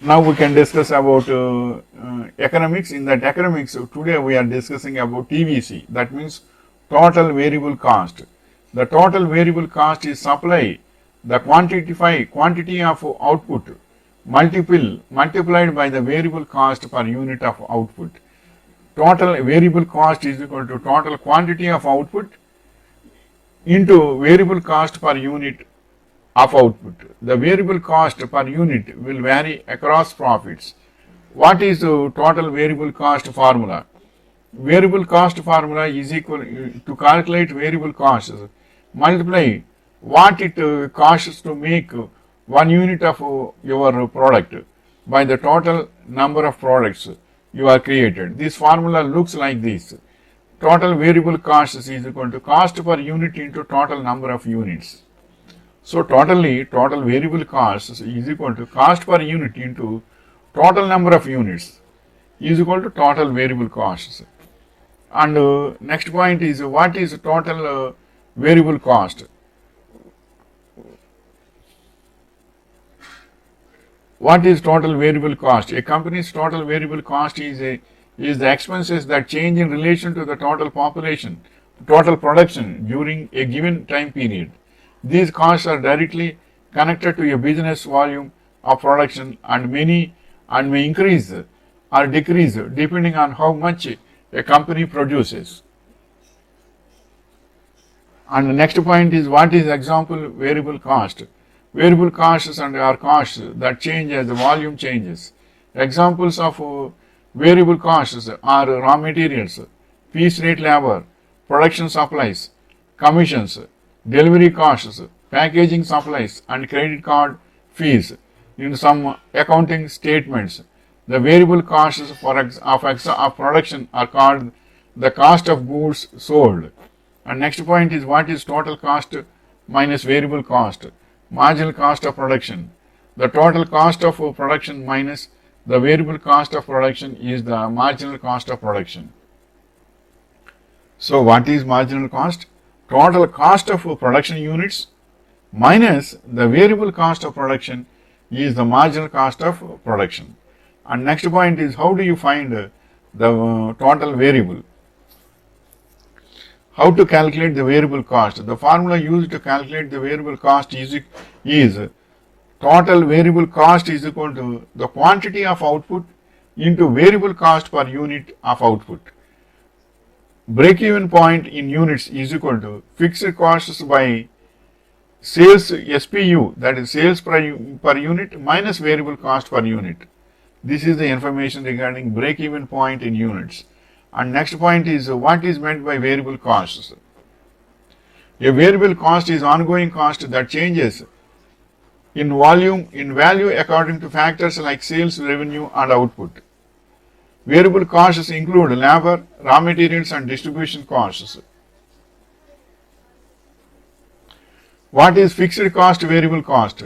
Now we can discuss about economics. In that economics, today we are discussing about TVC. That means total variable cost. The total variable cost is supply, the quantity of output multiplied by the variable cost per unit of output. Total variable cost is equal to total quantity of output into variable cost per unit of output. The variable cost per unit will vary across profits. What is the total variable cost formula? Variable cost formula is equal to calculate variable costs, multiply what it costs to make 1 unit of your product by the total number of products you are created. This formula looks like this. Total variable cost is equal to cost per unit into total number of units. So total variable cost is equal to cost per unit into total number of units is equal to total variable costs. And next point is, what is total variable cost? What is total variable cost? A company's total variable cost is the expenses that change in relation to the total population, total production during a given time period. These costs are directly connected to a business volume of production and may increase or decrease depending on how much a company produces. And the next point is, what is example variable cost? Variable costs are costs that change as the volume changes. Examples of variable costs are raw materials, piece rate labor, production supplies, commissions, delivery costs, packaging supplies, and credit card fees. In some accounting statements, the variable costs of production are called the cost of goods sold. And next point is, what is total cost minus variable cost? Marginal cost of production. The total cost of production minus the variable cost of production is the marginal cost of production. So what is marginal cost? Total cost of production units minus the variable cost of production is the marginal cost of production. And next point is, how do you find the total variable? How to calculate the variable cost? The formula used to calculate the variable cost is total variable cost is equal to the quantity of output into variable cost per unit of output. Break-even point in units is equal to fixed costs by sales SPU, that is sales per unit, minus variable cost per unit. This is the information regarding break-even point in units. And next point is, what is meant by variable costs? A variable cost is ongoing cost that changes in value according to factors like sales, revenue, and output. Variable costs include labor, raw materials, and distribution costs. What is fixed cost, variable cost?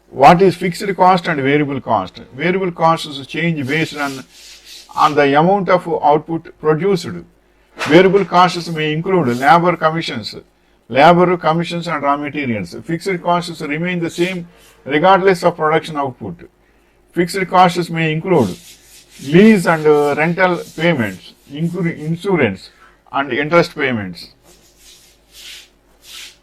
What is fixed cost and variable cost? Variable costs change based on the amount of output produced. Variable costs may include labor commissions and raw materials. Fixed costs remain the same regardless of production output. Fixed costs may include lease and rental payments, insurance and interest payments.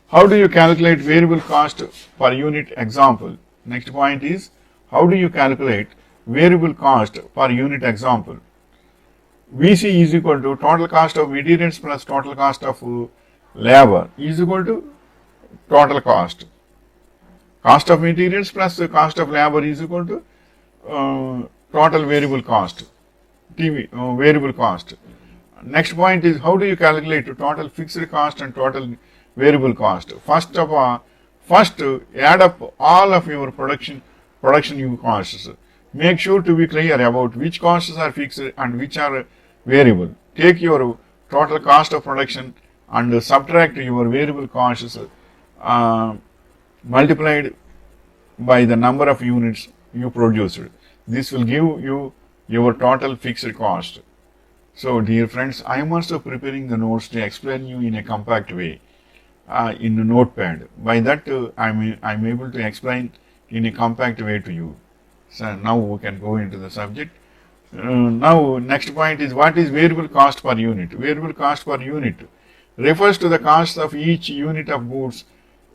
How do you calculate variable cost per unit? Example. Next point is, how do you calculate variable cost per unit? Example. VC is equal to total cost of materials plus total cost of labor is equal to total cost. Cost of materials plus the cost of labor is equal to total variable cost, variable cost. Next point is, how do you calculate total fixed cost and total variable cost? First add up all of your production costs. Make sure to be clear about which costs are fixed and which are variable. Take your total cost of production and subtract your variable costs multiplied by the number of units you produced. This will give you your total fixed cost. So dear friends, I am also preparing the notes to explain you in a compact way in a notepad. By that I am able to explain in a compact way to you. So now we can go into the subject. Now next point is, what is variable cost per unit? Variable cost per unit refers to the cost of each unit of goods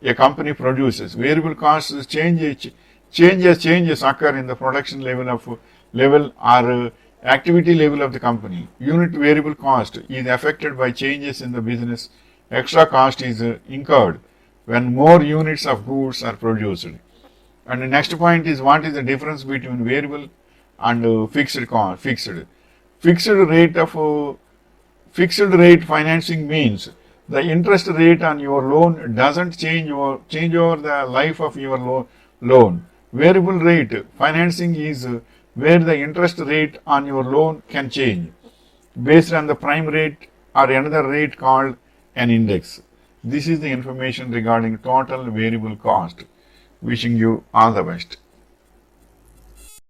a company produces. Variable costs changes occur in the production level or activity level of the company. Unit variable cost is affected by changes in the business. Extra cost is incurred when more units of goods are produced. And the next point is, what is the difference between variable and fixed cost? Fixed rate financing means the interest rate on your loan doesn't change over the life of your loan. Variable rate financing is where the interest rate on your loan can change based on the prime rate or another rate called an index. This is the information regarding total variable cost. Wishing you all the best.